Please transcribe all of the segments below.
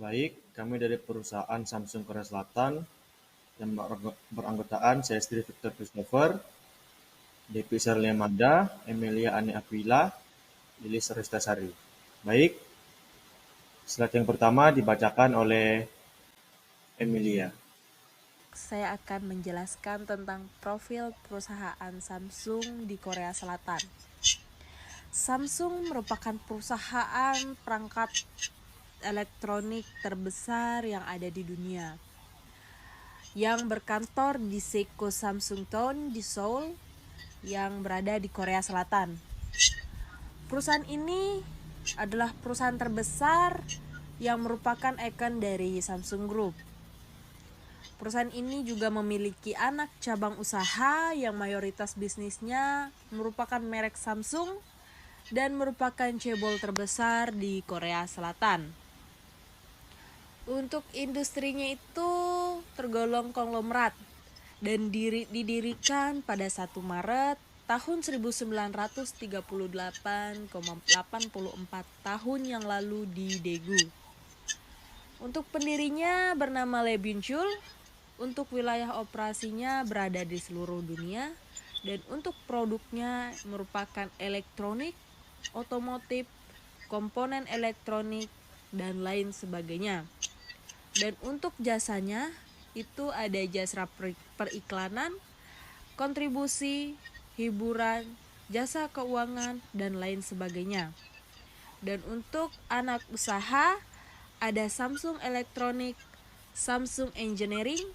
Baik, kami dari perusahaan Samsung Korea Selatan yang beranggotaan saya sendiri Victor Christopher, Depi Sherlia Mada, Emilia Ani Aquila, Lilis Ristasari. Baik, slide yang pertama dibacakan oleh Emilia. Saya akan menjelaskan tentang profil perusahaan Samsung di Korea Selatan. Samsung merupakan perusahaan perangkat elektronik terbesar yang ada di dunia, yang berkantor di Seiko Samsungton di Seoul, yang berada di Korea Selatan. Perusahaan ini adalah perusahaan terbesar yang merupakan ikon dari Samsung Group. Perusahaan ini juga memiliki anak cabang usaha yang mayoritas bisnisnya merupakan merek Samsung dan merupakan cebol terbesar di Korea Selatan. Untuk industrinya itu tergolong konglomerat dan didirikan pada 1 Maret tahun 1938,84 tahun yang lalu di Daegu. Untuk pendirinya bernama Lee Byung-chul. Untuk wilayah operasinya berada di seluruh dunia, dan untuk produknya merupakan elektronik, otomotif, komponen elektronik, dan lain sebagainya. Dan untuk jasanya itu ada jasa periklanan, kontribusi, hiburan, jasa keuangan, dan lain sebagainya. Dan untuk anak usaha ada Samsung Electronic, Samsung Engineering,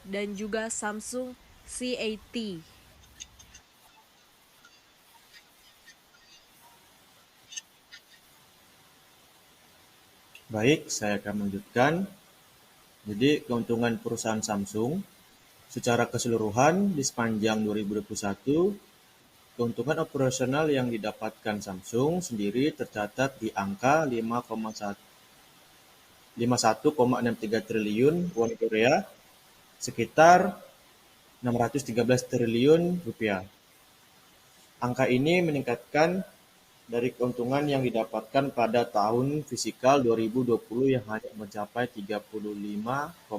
dan juga Samsung CAT. Baik, saya akan melanjutkan. Jadi, keuntungan perusahaan Samsung secara keseluruhan di sepanjang 2021, keuntungan operasional yang didapatkan Samsung sendiri tercatat di angka 51,63 triliun won Korea, sekitar 613 triliun rupiah. Angka ini meningkatkan dari keuntungan yang didapatkan pada tahun fisikal 2020 yang hanya mencapai 35,99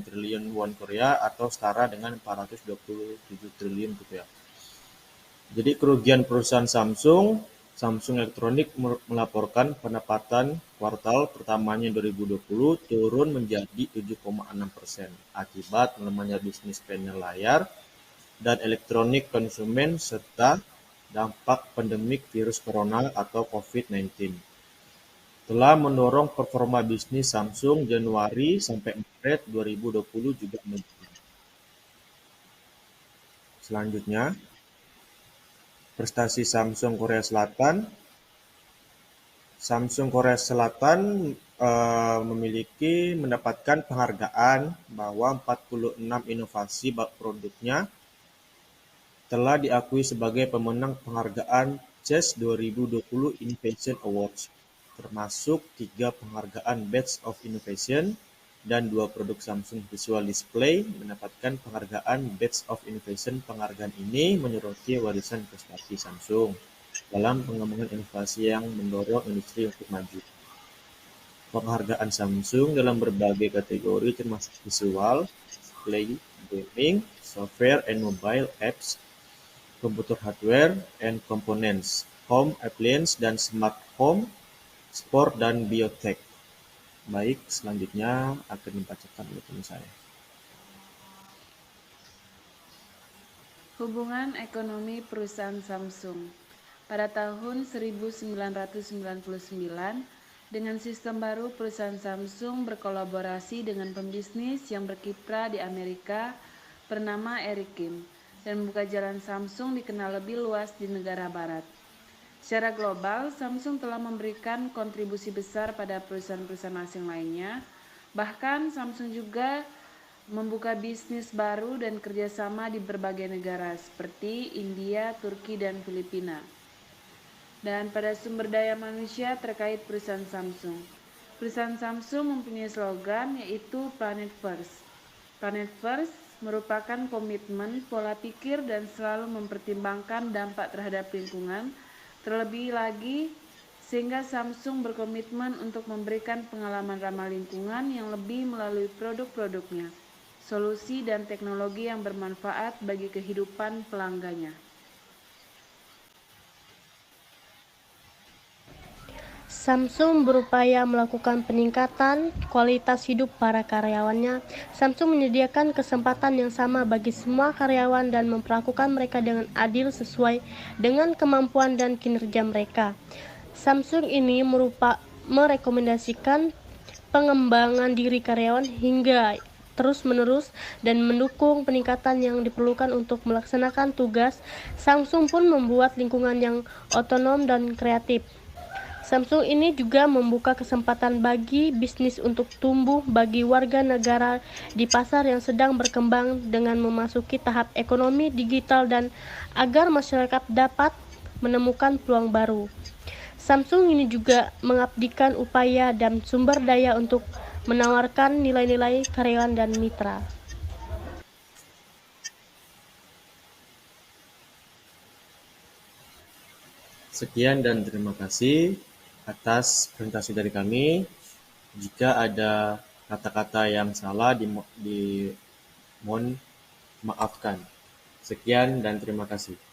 triliun won Korea atau setara dengan 427 triliun rupiah. Jadi kerugian perusahaan Samsung Electronic melaporkan pendapatan kuartal pertamanya 2020 turun menjadi 7,6% akibat melemahnya bisnis panel layar dan elektronik konsumen serta dampak pandemik virus corona atau COVID-19. Telah mendorong performa bisnis Samsung Januari sampai Maret 2020 juga menurun. Selanjutnya, prestasi Samsung Korea Selatan. Samsung Korea Selatan mendapatkan penghargaan bahwa 46 inovasi produknya telah diakui sebagai pemenang penghargaan CES 2020 Innovation Awards, termasuk 3 penghargaan Best of Innovation dan 2 produk Samsung Visual Display mendapatkan penghargaan Best of Innovation. Penghargaan ini menyoroti warisan prestasi Samsung dalam pengembangan inovasi yang mendorong industri untuk maju. Penghargaan Samsung dalam berbagai kategori termasuk visual, display, gaming, software and mobile apps, komputer hardware and components, home appliance dan smart home, sport dan biotech. Baik, selanjutnya akan dibacakan oleh teman saya. Hubungan ekonomi perusahaan Samsung. Pada tahun 1999, dengan sistem baru perusahaan Samsung berkolaborasi dengan pembisnis yang berkiprah di Amerika bernama Eric Kim dan membuka jalan Samsung dikenal lebih luas di negara barat. Secara global, Samsung telah memberikan kontribusi besar pada perusahaan-perusahaan asing lainnya. Bahkan Samsung juga membuka bisnis baru dan kerjasama di berbagai negara seperti India, Turki, dan Filipina. Dan pada sumber daya manusia terkait perusahaan Samsung. Perusahaan Samsung mempunyai slogan yaitu Planet First. Planet First merupakan komitmen, pola pikir, dan selalu mempertimbangkan dampak terhadap lingkungan. Terlebih lagi, sehingga Samsung berkomitmen untuk memberikan pengalaman ramah lingkungan yang lebih melalui produk-produknya, solusi dan teknologi yang bermanfaat bagi kehidupan pelanggannya. Samsung berupaya melakukan peningkatan kualitas hidup para karyawannya. Samsung menyediakan kesempatan yang sama bagi semua karyawan dan memperlakukan mereka dengan adil sesuai dengan kemampuan dan kinerja mereka. Samsung ini merekomendasikan pengembangan diri karyawan hingga terus-menerus dan mendukung peningkatan yang diperlukan untuk melaksanakan tugas. Samsung pun membuat lingkungan yang otonom dan kreatif. Samsung ini juga membuka kesempatan bagi bisnis untuk tumbuh bagi warga negara di pasar yang sedang berkembang dengan memasuki tahap ekonomi digital dan agar masyarakat dapat menemukan peluang baru. Samsung ini juga mengabdikan upaya dan sumber daya untuk menawarkan nilai-nilai karyawan dan mitra. Sekian dan terima kasih atas presentasi dari kami. Jika ada kata-kata yang salah, dimohon maafkan. Sekian dan terima kasih.